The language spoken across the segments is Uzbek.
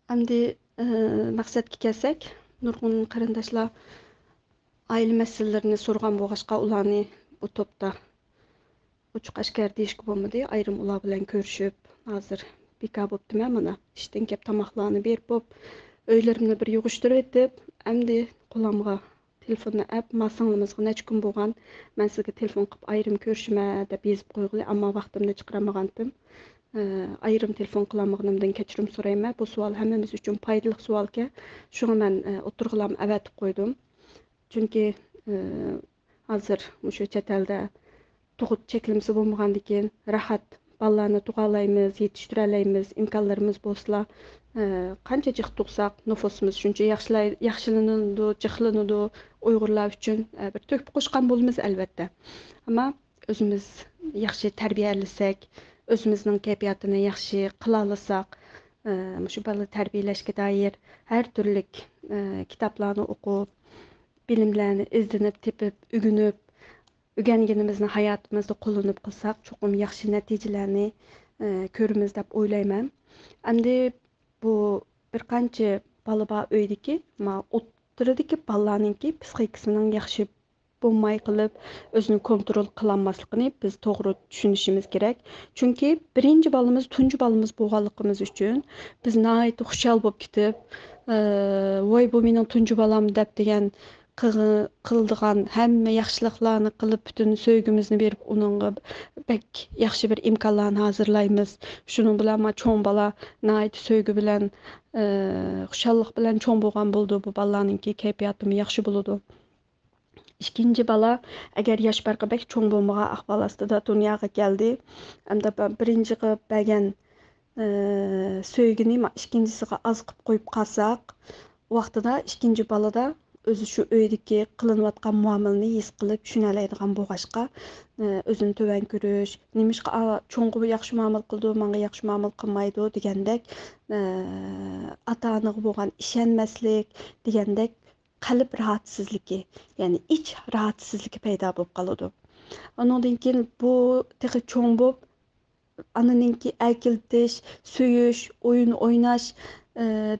Әмді мақсатқа келсек, нұрғын қарындашла aile meselelerini sorgan boğaçqa ularni bu topda uçuq aşkar deyişki bolmadı. Ayrım ular bilen görüşüp, hazır bika boptum ben mana. İşten kep tamaqlarını berip bop, öylerimni bir yığıştırıp etip, әмді qo'lamga telefonni ap, masanımızga neç gün bolgan, men sizga telefon qilib ayrım görüşüme dep yezip qo'yg'ili, ammo vaqtimni chiqaramagandim. Ayrım telefon qilamag'animdan kechirim so'rayman. Bu savol hammamiz uchun foydali savolga. Shunga men o'tirg'ilam avatib qo'ydim. Chunki hozir mushu chet elda tug'ut cheklimasi bo'lmagandan keyin rahat bolalarni tug'alaymiz, yetishtiraymiz, imkonlarimiz bo'lsa, qancha jiq tug'sak, nufusimiz shuncha yaxshilanadi, jiqlanadi. Uyg'urlar uchun bir to'kib qo'shgan bo'lamiz albatta. Ammo o'zimiz yaxshi tarbiyalasak, o'zimizning kayfiyatini yaxshi qila olsak, shu bola tarbiyalashga doir har turli kitoblarni o'qib, bilimlarni izlanib, tepib, o'rganib, o'rganganimizni hayotimizda qo'llanib qilsak, cho'qim yaxshi natijalarni ko'ramiz deb o'ylayman. Endi bu bir qancha bola bor uydagi, o'tiridagi bolalarningki psixikasining yaxshi bo'lmay qilib, o'zini kontrol qilolmasligini biz to'g'ri tushunishimiz kerak. Chunki birinchi bolamiz, tunji bolamiz bo'lganligimiz uchun biz nihoyat xushal bo'lib ketib, voy bu mening tunji bolam deb degan qildigan hamma yaxshiliklarni qilib, butun sevgimizni berib, uningga bek yaxshi bir imkonlarni hozirlaymiz. Shuning bilan cho'ng bola nihoyat sevgi bilan, xushallik bilan cho'ng bo'lgan bo'ldi. Bu bolalarningki kayfiyati yaxshi bo'ladi. İkinci bala, agar yosh farqi bek cho'ng bo'lmagan ahvol ostida dunyoga keldi, hamda birinchi qilib bergan sevgini ikkinchisiga oz qilib qo'yib qolsak, vaqtida ikkinchi balada o'zi shu uydagi qilinayotgan muomalani his qilib tushunalaydigan bo'lg'achqa, o'zini to'van ko'rish, nimishqa cho'ngga yaxshi muomala qildi, menga yaxshi muomala qilmaydi degandek, ota-onaga bo'lgan ishonmaslik degandek qalb rahatsizligi, ya'ni iç rahatsizligi paydo bo'lib qoladi. Ondan keyin bu tehi cho'ng bo'lib, ananinki akiltish, suyish, o'yin o'ynash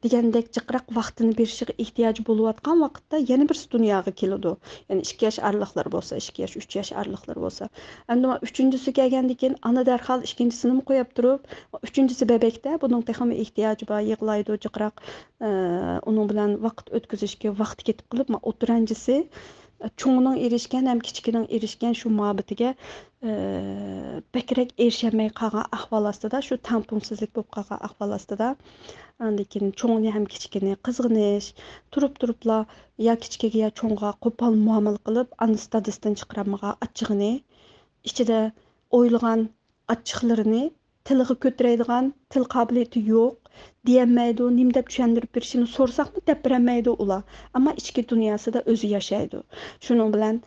degandek jiqraq vaqtini berishiga ehtiyoj bo'layotgan vaqtda yana bir dunyoga keladi. Ya'ni 2 yosh araliqlar bo'lsa, 2 yosh, 3 yosh araliqlar bo'lsa. Endi uchinchisi kelgandan keyin ana darhol ikkinchisini qo'yib turib, uchinchisi bebekda buning texmi ehtiyoji bor, yig'laydi, jiqraq uning bilan vaqt o'tkazishga vaqt ketib qolib, o'tiranchisi cho'ngning erishgan ham kichikining erishgan shu muhabbatiga bekrak erishmay qolgan ahvol ostida, shu tamponsizlik bo'lib qolgan ahvol ostida, lekin cho'ngni ham kichikini qizg'inish, turibla yo kichkiga yo cho'ngga qo'pol muomala qilib, anistadisdan chiqarmagan achchig'ini, ichida o'ylagan achchiqlarini tiliga ko'taradigan til qobiliyati yo'q, diyolmaydi, nim deb tushuntirib berishini so'rsaqmi deb bermaydi ular. Ammo ichki dunyosida o'zi yashaydi. Shuning bilan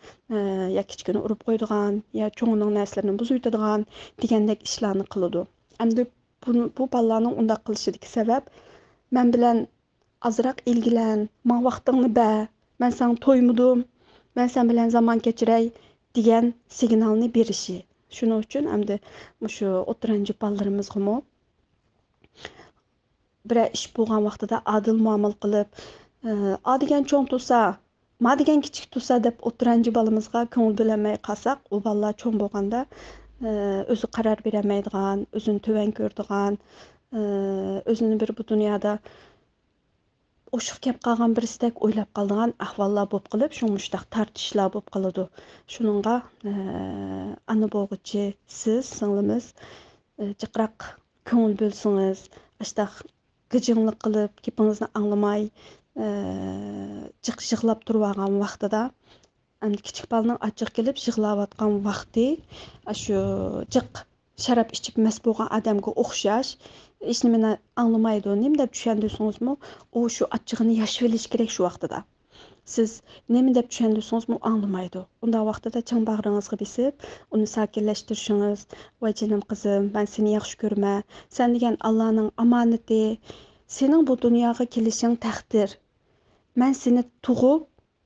ya kichkini urib qo'yadigan, ya cho'ngning narsalarni buzib o'tadigan degandek ishlarni qiladi. Endi bu bolalarning unda qilishidagi sabab men bilan azroq ilgilan, men vaqtingni ber, men sen to'ymadim, men sen bilan zaman kechiray degan signalni berishi. Shuning uchun endi shu o'tiranchi bolalarimizga bir ish bo'lgan vaqtida adil muomala qilib, a degan cho'ng tursa, ma degan kichik tursa deb o'tiranchi bolamizga ko'ngil bilamay qolsak, u bolalar cho'ng bo'lganda o'zi qaror bermaydigan, o'zini to'van ko'radigan, o'zini bir bu dunyoda o'shiq kelib qolgan birisdek o'ylab qoladigan ahvollar bo'lib qolib, shu mushtaq tartishlar bo'lib qoladi. Shuningga ana bo'g'ichi siz, singlimiz, jiqroq ko'ngil bo'lsangiz, ashtaq gijinglik qilib, gapingizni anglamay, jiq-jiqlab turgan vaqtida, endi kichik bolaning achchiq kelib yig'layotgan vaqti, shu jiq sharab ichib mast bo'lgan odamga o'xshash, hech nimani anglamaydi, nim deb tushundirsangizmi, u shu achchig'ini yashib olish kerak shu vaqtida. Siz nima deb tushundirsangizmi, anglamaydi. Unda vaqtida chang bag'ringizga besib, uni sakinlashtirishingiz, "Voy jinim qizim, men seni yaxshi ko'raman. Sen degan Allohning omonati, sening bu dunyoga kelishing taqdir. Men seni tug'ib,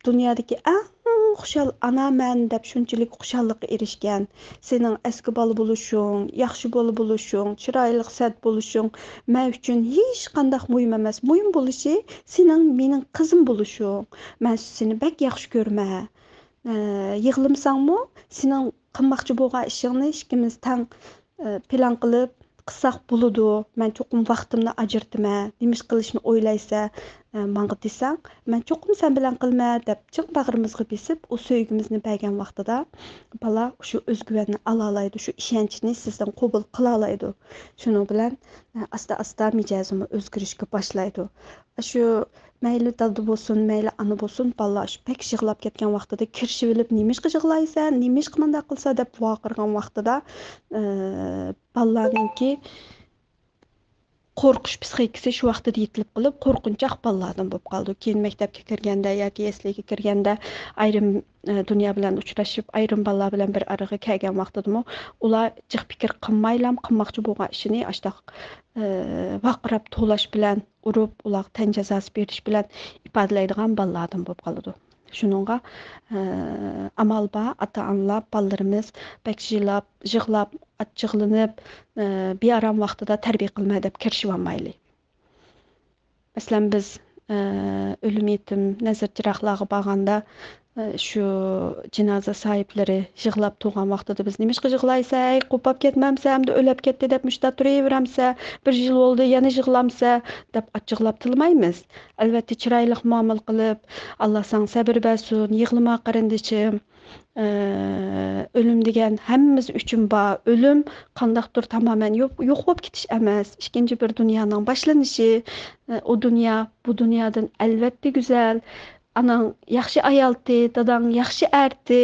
dunyodagi eng xuşal ana mən deb şunchalik xuşallıqqa erishgan. Sening eski bola bo'lishing, yaxshi bola bo'lishing, chiroyli sad bo'lishing men uchun hech qanday muhim emas. Muhim bo'lishi sening mening qizim bo'lishing. Men seni bak yaxshi ko'rman. Yig'limsangmi, sening qilmoqchi bo'lgan ishingni ikkimiz tang plan qilib qilsak bo'ladi. Men cho'qim vaqtimni ajrataman. Nima ish qilishni o'ylaysa, menga desang, men cho'qim sen bilan qilma deb chiq bag'rimizga besib, o sevgimizni bergan vaqtida bola shu o'zguvanni ala oladi, shu ishonchni sizdan qabul qila oladi. Shuning bilan asta-asta mijozimiz o'zgarishga boshlaydi. Shu mayli dalda bo'lsin, mayli ana bo'lsin, bola shu pek yig'lab ketgan vaqtida kirishib olib, nima ish yig'laysan, nima ish qilmanda qilsa deb voqirgan vaqtida bolalarningki qo'rqish psixikasi shu vaqtda yetilib qolib, qo'rqinchoq bolalardan bo'lib qoldi. Keyin maktabga kirganda yoki esliga kirganda ayrim dunyo bilan uchrashib, ayrim bolalar bilan bir araga kelgan vaqtidami, ular jiq fikr qilmaylam, qilmoqchi bo'lgan ishini ashtaq vaqirab to'lash bilan, urib, ular tan jazosi berish bilan ifodalaydigan bolalardan bo'lib qoladi. Shuningga amal ba ota-onalar bolalarimiz bekjilab, yig'lab, achchiqlanib, bearam vaqtida tarbiya qilmay deb kirishib olmayli. Masalan, biz o'lim yetim nazar chiroqlarga borganda shu jinoza sohiblari yig'lab turgan vaqtida biz nima ish yig'laysak, qo'pab ketmamsa, hamda o'lib ketdi deb mushta turaveramsa, bir yil bo'ldi, yana yig'lamsa deb achchiqlab tilmaymiz. Albatta chiroyli muomala qilib, Alloh san sabr bersin, yig'lama qarindishim. Ölüm degan hammamiz uchun bor. Ölüm qandaqdir tamoman yo'q bo'lib ketish emas. Ikkinchi bir dunyoning boshlanishi. O dunyo bu dunyodan albatta go'zal. Anang yaxshi ayoldi, dadang yaxshi erdi.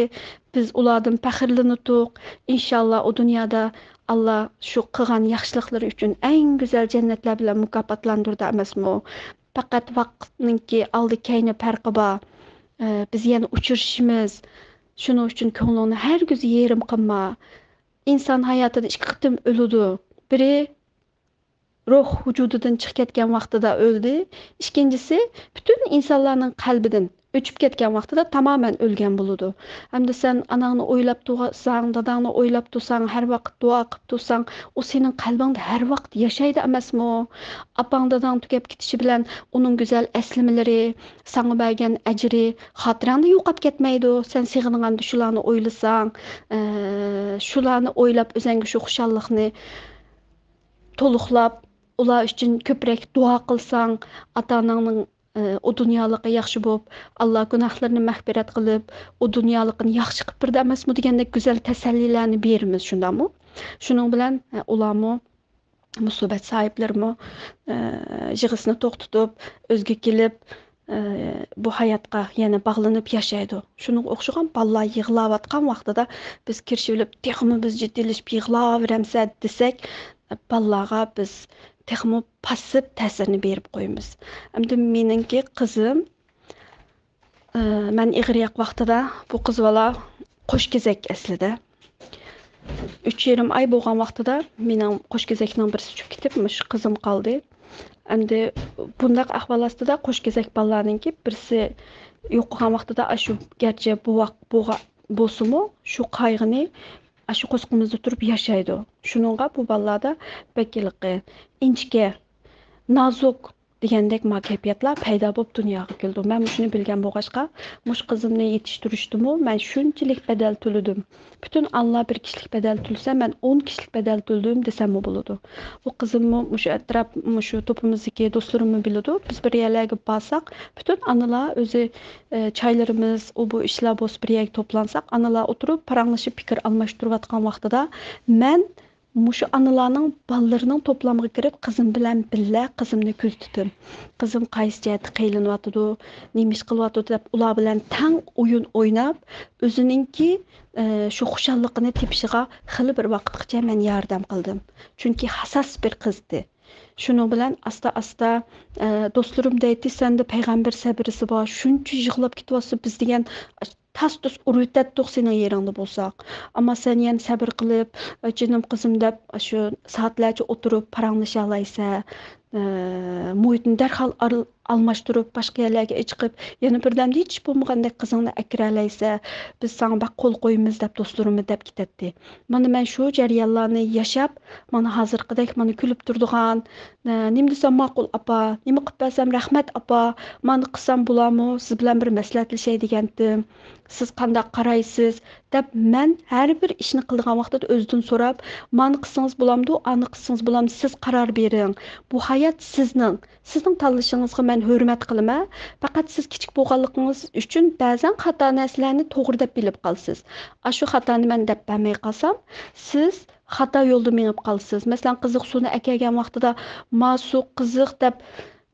Biz ulardan faxrlandik. Inshaalloh o dunyoda Alloh shu qilgan yaxshiliklari uchun eng go'zal jannatlar bilan mukofotlantirdi emasmi? Faqat vaqtninki oldi keyni farqi bor. Biz yana uchrashimiz. Shuning uchun ko'nglingni hargiz yerim qilma. Inson hayotida ikki qitim o'ladi. Biri ruh vujudidan chiqib ketgan vaqtida o'ldi. Ikkinchisi butun insonlarning qalbidan o'chib ketgan vaqtida tamoman o'lgan bo'ladi. Hamda sen anangni o'ylab tursang, dadangni o'ylab tursang, har vaqt duo qilib tursang, u sening qalbingda har vaqt yashaydi emasmi? Apang dadang tugab ketishi bilan uning go'zal eslimalari, sana bergan ajri, xotirangda yo'qolib ketmaydi. Sen sig'inganda shularni o'ylasang, shularni o'ylab o'zingga shu xushallikni to'liqlab, ular uchun ko'proq duo qilsang, ota-onangning o dunyolikqa yaxshi bo'lib, Alloh gunohlarini mag'firat qilib, o dunyolikni yaxshi qilib birda emasmi degandek go'zal tasallilarni beramiz, shundami? Shuning bilan ularmi musibat sahiblarmi yig'isini to'xtatib, o'zga kelib bu hayotga yana bog'lanib yashaydi. Shuning o'xshagan bolalar yig'layotgan vaqtida biz kirishib olib, texmi biz jiddiylashib yig'layveramsa desak, bolalarga biz texmi passiv ta'sirini berib qo'yamiz. Endi meningki qizim men ig'riyoq vaqtida bu qiz bola qo'shkezak aslida 3,5 oy bo'lgan vaqtida mening qo'shkezakning birisi tushib ketib, shu qizim qoldi. Endi bundaq ahvol ostida qo'shkezak bolalarningki birisi yo'qolgan vaqtida shu garchi bu vaqt bo'lsa-mu, shu qayg'ini shu qo'sqimizda turib yashaydi. Shuningga bu bolalarda bekiliqi, inchka, nozuk degandek kayfiyatlar paydo bo'lib dunyoga keldi. Men shuni bilgan bo'lg'achqa, mush qizimni yetishtirishdimi, men shunchalik badal to'ladim. Butun Allah bir kishilik badal to'lsa, men 10 kishilik badal to'ldim desam bo'ladi. Bu qizimni shu atrof, shu to'pimizdagi do'stlarimni biladi. Biz bir yerlarga borsak, butun onalar o'zi chaylarimiz, bu ishlar bo'lsa bir yerga to'plansak, onalar o'tirib paranglashib fikr almashtirayotgan vaqtida men mushu analarning bolalarining to'plamiga kirib qizim bilan birga qizimni kuzatdim. Qizim qaysi jihatda qiynalyotidu, nima ish qilyotdi deb ular bilan tang o'yin o'ynab, o'ziningki shu xushalligini tepishiga xili bir vaqtgacha men yordam qildim. Chunki hassas bir qizdi. Shuning bilan asta-asta do'stlarim deydi, senda payg'ambar sabrisi bor, shuncha yig'lab ketyapsiz biz degan tas-tus uruytatdiq sening yeringda bo'lsak. Ammo sen yana sabr qilib, jinim qizim deb shu soatlarcha o'tirib paranglasha olaysa, muhitni darhol almashtirib, boshqa yerlarga chiqib, yana birdamda hech bo'lmagandek qizingni akiralaysa, biz sana bak qo'l qo'yamiz deb do'stlarimiz deb ketadi. Mana men shu jarayonlarni yashab, mana hozirgidek mana kulib turadigan, nima desam ma'qul apa, nima qilib bersam rahmat apa, mana qilsam bo'larmi, siz bilan bir maslahatlashay degandim. Siz qanday qaraysiz deb men har bir ishni qilgan vaqtida o'zidan so'rab, "Mani qilsangiz bo'lamdi, ani qilsangiz bo'lamdi, siz qaror bering. Bu hayot sizning. Sizning tanlashingizga men hurmat qilaman. Faqat siz kichik bo'lganligingiz uchun ba'zan xato narsalarni to'g'ri deb bilib qolsiz. Shu xatoni men deb bermay qolsam, siz xato yo'lda minib qolsiz. Masalan, qiziq suvni akagan vaqtida, "Ma suv qiziq" deb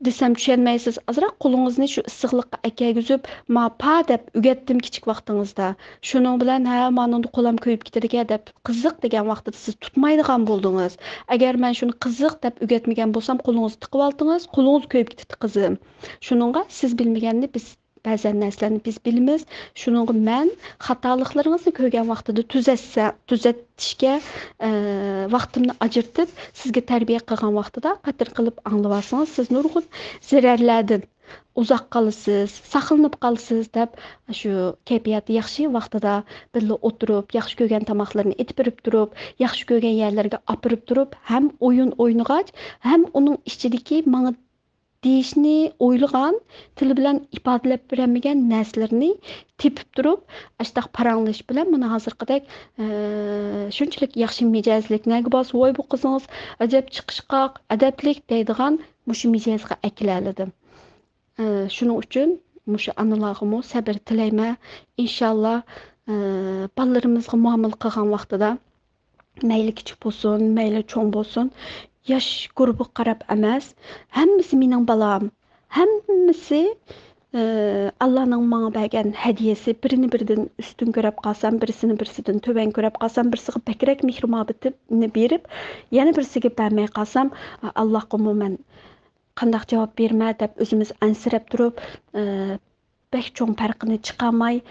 desem tushunmaysiz. Azroq qo'lingizni shu issiqlikqa akagizib, "Ma pa" deb o'gatdim kichik vaqtingizda. Shuning bilan ha, meningda qo'lim ko'yib ketadigan deb qiziq degan vaqtida siz tutmaydigan bo'ldingiz. Agar men shuni qiziq deb o'gatmagan bo'lsam, qo'lingizni tiqib oldingiz, qo'lingiz ko'yib ketdi qizim. Shuningga siz bilmaganni biz ba'zan narsalarni biz bilamiz. Shuningga men xatoliklarıngizni ko'rgan vaqtida tuzatishga vaqtimni ajratib, sizga tarbiya qilgan vaqtida qadr qilib anglab olsangiz, siz nurg'un zararlardan uzoq qolasiz, saqlanib qolasiz deb shu kayfiyati yaxshi vaqtida birga o'tirib, yaxshi ko'rgan tomoqlarni etib berib turib, yaxshi ko'rgan yerlarga olib borib turib, ham o'yin o'ynag'ach, ham uning ichidagi menga deyishni o'ylagan, tili bilan ifodalab beramagan narsalarni tepib turib, ashtaq paranglish bilan mana hozirgidek shunchalik yaxshi mijozlik nega bos voy bu qizingiz ajab chiqishqoq, adablik deydigan mushu mijozga akilaladim. Shuning uchun mushu analarga sabr tilayman. Inshaalloh balalarimizga muomala qilgan vaqtida mayli kichik bo'lsin, mayli cho'ng bo'lsin, yosh guruhiga qarab emas, hammasi mening balam, hammasi Allah'ның bana bergen hediyesi, birini birinden üstün görüp kalsam, birisini birisinden töven görüp kalsam, birisiga bekrek mehr muhabbetini berip, yana birisiga bermey kalsam, Allah'a men qandaq cevap berme deb özümüz ansirab turib, bek cho'ng farqini chiqarmay,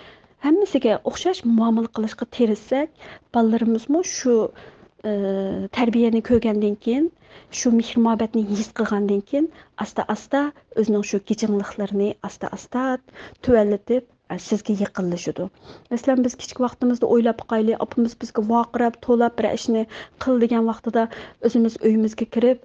hammasiga o'xshash muomala qilishga tirishsak, balalarimizni shu tarbiyani ko'rgandan keyin, shu mehr muhabbatni his qilgandan keyin asta-asta o'zining shu kechingliklarini asta-asta tuvallatib sizga yaqinlashadi. Masalan, biz kichik vaqtimizda o'ylab qo'yayli, opamiz bizga vaqirab, to'lab bir ishni qil degan vaqtida o'zimiz uyimizga kirib,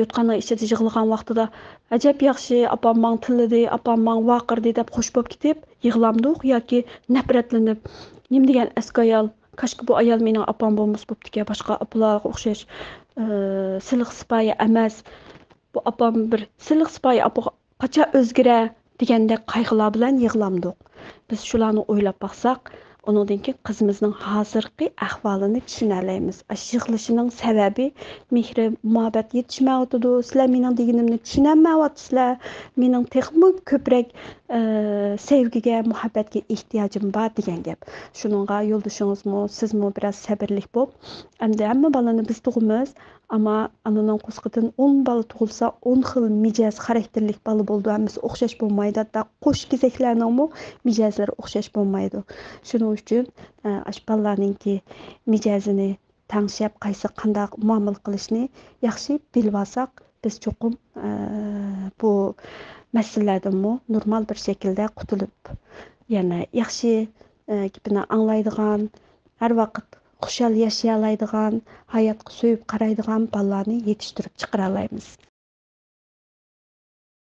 yotqanning ichida yig'ilgan vaqtida ajab yaxshi, opam men tilidi, opam men vaqirdi deb xush bo'lib ketib, yig'lamdik yoki nafratlanib, nim degan eski ayol, Kaşki bu ayol mening opam bo'lmas bo'pti-ku, boshqa opalarga o'xshash siliq sipoyi emas. Bu opam bir siliq sipoyi opa qachon o'zgara degandek qayg'ular bilan yig'lamdik. Biz shularni o'ylab baqsaq, ondan keyin qizimizning hozirgi ahvolini tushuna olamiz. Yig'lishining sababi mehri muhabbat yetishmayotdi. Sizlar mening deganimni tushunmayapsizlar. Mening texmi ko'proq sevgiga, muhabbatga ehtiyojim bor degan gap. Shuningga yo'ldashingizmi, sizmi biroz sabrlik bo'lib, endi hamma bolani biz tug'imiz, ama ananing qo'sqidan 10 bola tug'ilsa, 10 xil mijoz xarakterlik bola bo'ldi. Hammasi o'xshash bo'lmaydi. Hatto qo'sh kezaklarning mijozlari o'xshash bo'lmaydi. Shuning uchun bolalarningki mijozini tanishib, qaysi qanday muomala qilishni yaxshi bilib olsak, biz cho'qim bu masalalardan normal bir shaklda qutulib, yana yaxshi gapini anglaydigan, har vaqt xushal yashayoladigan, hayotga so'yib qaraydigan bolalarni yetishtirib chiqara olamiz.